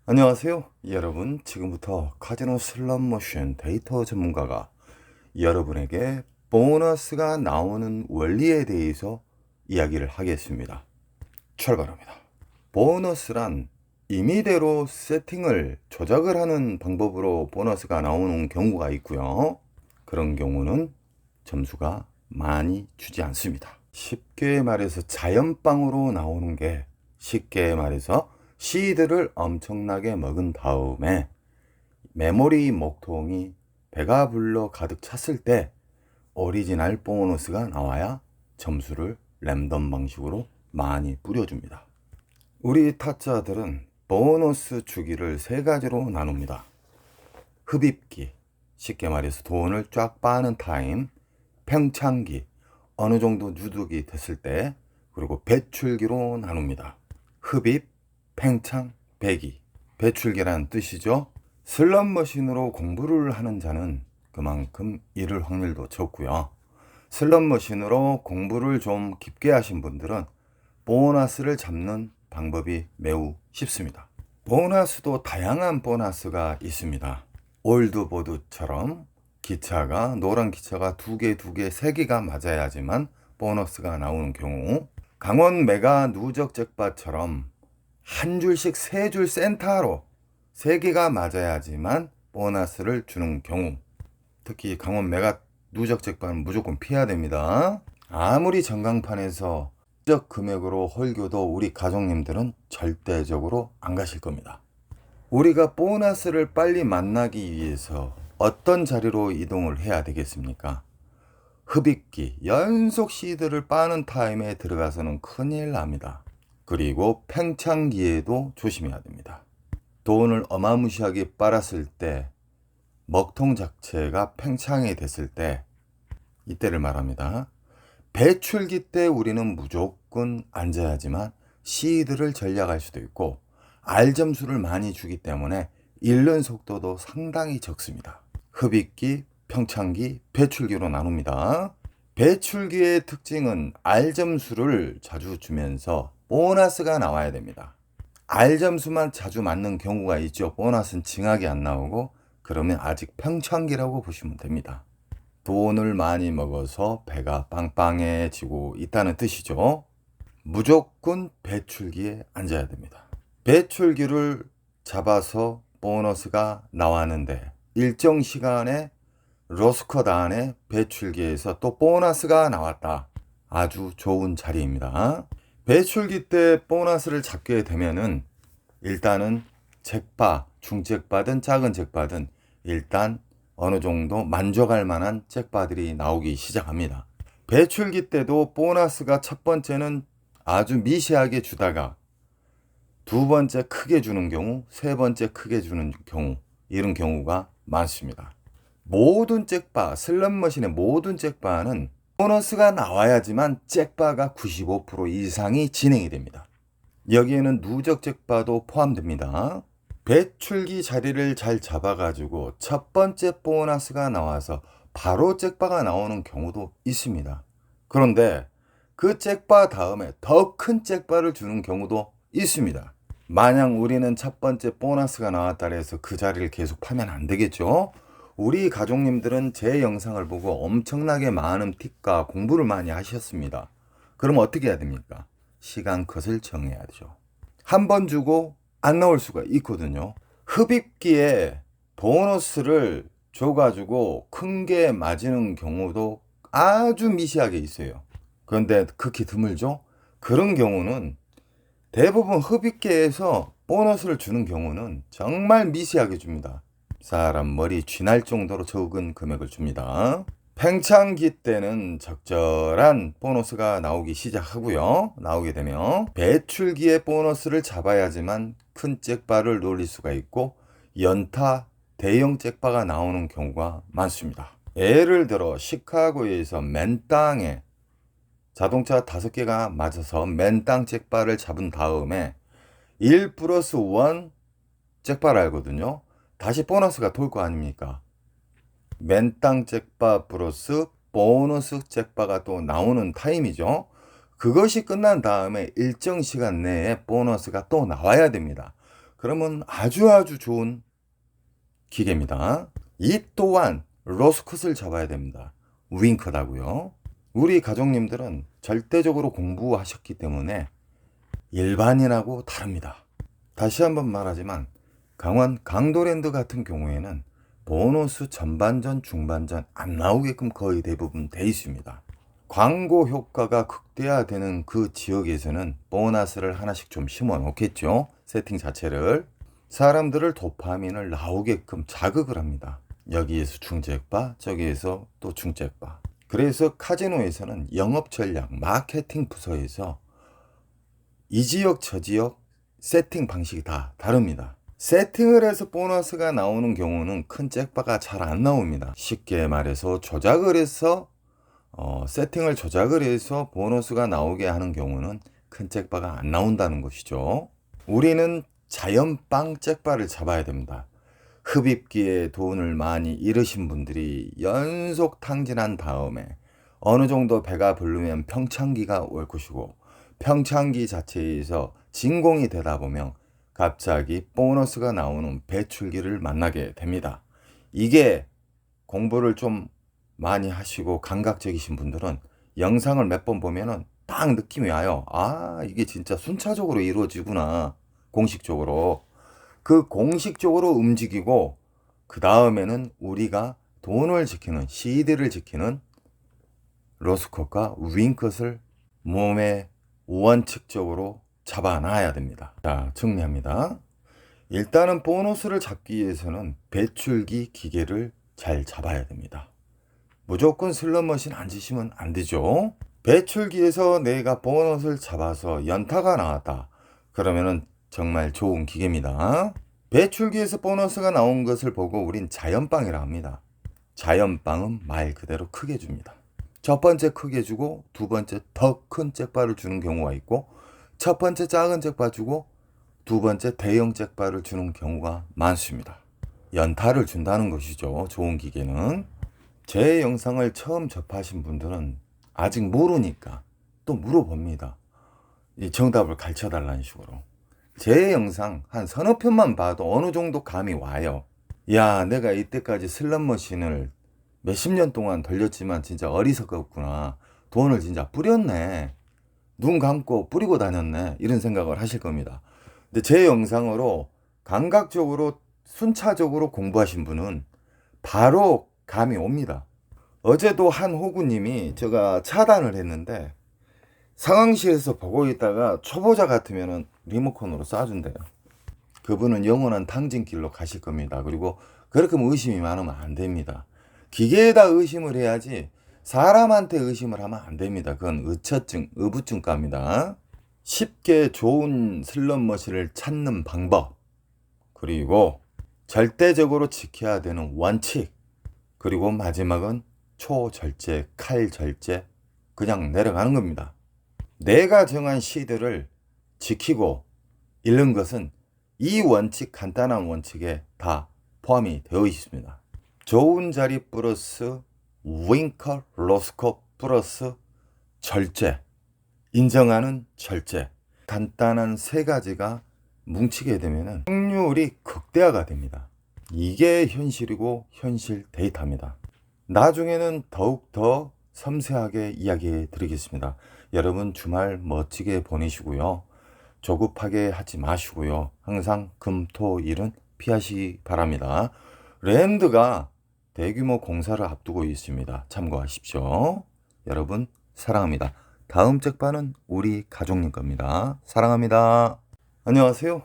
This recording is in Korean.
안녕하세요. 여러분, 지금부터 카지노 슬롯머신 데이터 전문가가 여러분에게 보너스가 나오는 원리에 대해서 이야기를 하겠습니다. 출발합니다. 보너스란 임의대로 세팅을 조작을 하는 방법으로 보너스가 나오는 경우가 있고요. 그런 경우는 점수가 많이 주지 않습니다. 쉽게 말해서 자연빵으로 나오는 게, 쉽게 말해서 시드를 엄청나게 먹은 다음에 메모리 목통이 배가 불러 가득 찼을 때 오리지널 보너스가 나와야 점수를 랜덤 방식으로 많이 뿌려줍니다. 우리 타짜들은 보너스 주기를 세 가지로 나눕니다. 흡입기, 쉽게 말해서 돈을 쫙 빠는 타임, 팽창기, 어느 정도 누적이 됐을 때, 그리고 배출기로 나눕니다. 흡입, 팽창, 배기. 배출기란 뜻이죠. 슬롯머신으로 공부를 하는 자는 그만큼 잃을 확률도 적고요. 슬롯머신으로 공부를 좀 깊게 하신 분들은 보너스를 잡는 방법이 매우 쉽습니다. 보너스도 다양한 보너스가 있습니다. 올드보드처럼 기차가, 노란 기차가 두 개, 세 개가 맞아야지만 보너스가 나오는 경우, 강원 메가 누적 잭팟처럼 한 줄씩 세 줄 센터로 세 개가 맞아야지만 보너스를 주는 경우, 특히 강원 메가 누적 잭팟은 무조건 피해야 됩니다. 아무리 전광판에서 적 금액으로 홀겨도 우리 가족님들은 절대적으로 안 가실 겁니다. 우리가 보너스를 빨리 만나기 위해서 어떤 자리로 이동을 해야 되겠습니까? 흡입기, 연속 시드를 빠는 타임에 들어가서는 큰일 납니다. 그리고 팽창기에도 조심해야 됩니다. 돈을 어마무시하게 빨았을 때, 먹통 자체가 팽창이 됐을 때, 이때를 말합니다. 배출기 때 우리는 무조건 앉아야지만 시드를 전략할 수도 있고, R 점수를 많이 주기 때문에 잃는 속도도 상당히 적습니다. 흡입기, 평창기, 배출기로 나눕니다. 배출기의 특징은 R 점수를 자주 주면서 보너스가 나와야 됩니다. R 점수만 자주 맞는 경우가 있죠. 보너스는 징하게 안 나오고, 그러면 아직 평창기라고 보시면 됩니다. 돈을 많이 먹어서 배가 빵빵해지고 있다는 뜻이죠. 무조건 배출기에 앉아야 됩니다. 배출기를 잡아서 보너스가 나왔는데 일정 시간에 로스컷 안에 배출기에서 또 보너스가 나왔다. 아주 좋은 자리입니다. 배출기 때 보너스를 잡게 되면은 일단은 잭팟, 중잭팟은 작은 잭팟은 일단 어느 정도 만족할 만한 잭팟들이 나오기 시작합니다. 배출기 때도 보너스가 첫 번째는 아주 미세하게 주다가 두 번째 크게 주는 경우, 세 번째 크게 주는 경우, 이런 경우가 많습니다. 모든 잭팟, 슬롯머신의 모든 잭팟은 보너스가 나와야지만 잭팟가 95% 이상이 진행이 됩니다. 여기에는 누적 잭팟도 포함됩니다. 배출기 자리를 잘 잡아가지고 첫 번째 보너스가 나와서 바로 잭팟가 나오는 경우도 있습니다. 그런데 그 잭팟 다음에 더 큰 잭팟을 주는 경우도 있습니다. 마냥 우리는 첫 번째 보너스가 나왔다 해서 그 자리를 계속 파면 안 되겠죠. 우리 가족님들은 제 영상을 보고 엄청나게 많은 팁과 공부를 많이 하셨습니다. 그럼 어떻게 해야 됩니까? 시간 컷을 정해야죠. 한 번 주고 안 나올 수가 있거든요. 흡입기에 보너스를 줘가지고 큰 게 맞는 경우도 아주 미세하게 있어요. 그런데 극히 드물죠? 그런 경우는 대부분 흡입기에서 보너스를 주는 경우는 정말 미세하게 줍니다. 사람 머리 쥐날 정도로 적은 금액을 줍니다. 팽창기 때는 적절한 보너스가 나오기 시작하고요. 나오게 되면 배출기의 보너스를 잡아야지만 큰 잭바를 놀릴 수가 있고 연타 대형 잭바가 나오는 경우가 많습니다. 예를 들어 시카고에서 맨 땅에 자동차 5개가 맞아서 맨 땅 잭바를 잡은 다음에 1 플러스 1 잭바를 알거든요. 다시 보너스가 돌 거 아닙니까? 맨 땅 잭바 플러스 보너스 잭바가 또 나오는 타임이죠. 그것이 끝난 다음에 일정 시간 내에 보너스가 또 나와야 됩니다. 그러면 아주 좋은 기계입니다. 이 또한 로스컷을 잡아야 됩니다. 윙컷하고요. 우리 가족님들은 절대적으로 공부하셨기 때문에 일반인하고 다릅니다. 다시 한번 말하지만 강원 강도랜드 같은 경우에는 보너스 전반전 중반전 안 나오게끔 거의 대부분 돼 있습니다. 광고 효과가 극대화되는 그 지역에서는 보너스를 하나씩 좀 심어 놓겠죠. 세팅 자체를. 사람들을 도파민을 나오게끔 자극을 합니다. 여기에서 중잭바, 저기에서 또 중잭바. 그래서 카지노에서는 영업 전략, 마케팅 부서에서 이 지역 저 지역 세팅 방식이 다 다릅니다. 세팅을 해서 보너스가 나오는 경우는 큰 잭바가 잘 안 나옵니다. 쉽게 말해서 조작을 해서 세팅을 조작을 해서 보너스가 나오게 하는 경우는 큰 잭바가 안 나온다는 것이죠. 우리는 자연빵 잭바를 잡아야 됩니다. 흡입기에 돈을 많이 잃으신 분들이 연속 탕진한 다음에 어느 정도 배가 부르면 평창기가 올 것이고, 평창기 자체에서 진공이 되다 보면 갑자기 보너스가 나오는 배출기를 만나게 됩니다. 이게 공부를 좀 많이 하시고 감각적이신 분들은 영상을 몇 번 보면은 딱 느낌이 와요. 아, 이게 진짜 순차적으로 이루어지구나. 공식적으로. 그 공식적으로 움직이고, 그 다음에는 우리가 돈을 지키는, 시드를 지키는 로스컷과 윙컷을 몸에 원칙적으로 잡아놔야 됩니다. 자, 정리합니다. 일단은 보너스를 잡기 위해서는 배출기 기계를 잘 잡아야 됩니다. 무조건 슬롯머신 앉으시면 안 되죠. 배출기에서 내가 보너스를 잡아서 연타가 나왔다. 그러면은 정말 좋은 기계입니다. 배출기에서 보너스가 나온 것을 보고 우린 자연빵이라 합니다. 자연빵은 말 그대로 크게 줍니다. 첫 번째 크게 주고 두 번째 더 큰 잭바를 주는 경우가 있고, 첫 번째 작은 잭바 주고 두 번째 대형 잭바를 주는 경우가 많습니다. 연타를 준다는 것이죠. 좋은 기계는. 제 영상을 처음 접하신 분들은 아직 모르니까 또 물어봅니다. 이 정답을 가르쳐 달라는 식으로. 제 영상 한 서너 편만 봐도 어느 정도 감이 와요. 야, 내가 이때까지 슬롯머신을 몇십 년 동안 돌렸지만 진짜 어리석었구나. 돈을 진짜 뿌렸네. 눈 감고 뿌리고 다녔네. 이런 생각을 하실 겁니다. 근데 제 영상으로 감각적으로 순차적으로 공부하신 분은 바로 감이 옵니다. 어제도 한 호구님이 제가 차단을 했는데 상황실에서 보고 있다가 초보자 같으면 리모컨으로 쏴준대요. 그분은 영원한 탕진길로 가실 겁니다. 그리고 그렇게 의심이 많으면 안 됩니다. 기계에다 의심을 해야지 사람한테 의심을 하면 안 됩니다. 그건 의처증, 의부증가입니다. 쉽게 좋은 슬롯머신을 찾는 방법, 그리고 절대적으로 지켜야 되는 원칙, 그리고 마지막은 초절제, 칼절제, 그냥 내려가는 겁니다. 내가 정한 시드를 지키고 잃는 것은 이 원칙, 간단한 원칙에 다 포함이 되어 있습니다. 좋은 자리 플러스 윙컷, 로스컷 플러스 절제, 인정하는 절제, 간단한 세 가지가 뭉치게 되면 확률이 극대화가 됩니다. 이게 현실이고 현실 데이터입니다. 나중에는 더욱더 섬세하게 이야기해 드리겠습니다. 여러분 주말 멋지게 보내시고요. 조급하게 하지 마시고요. 항상 금, 토, 일은 피하시기 바랍니다. 랜드가 대규모 공사를 앞두고 있습니다. 참고하십시오. 여러분 사랑합니다. 다음 잭바는 우리 가족님 겁니다. 사랑합니다. 안녕하세요.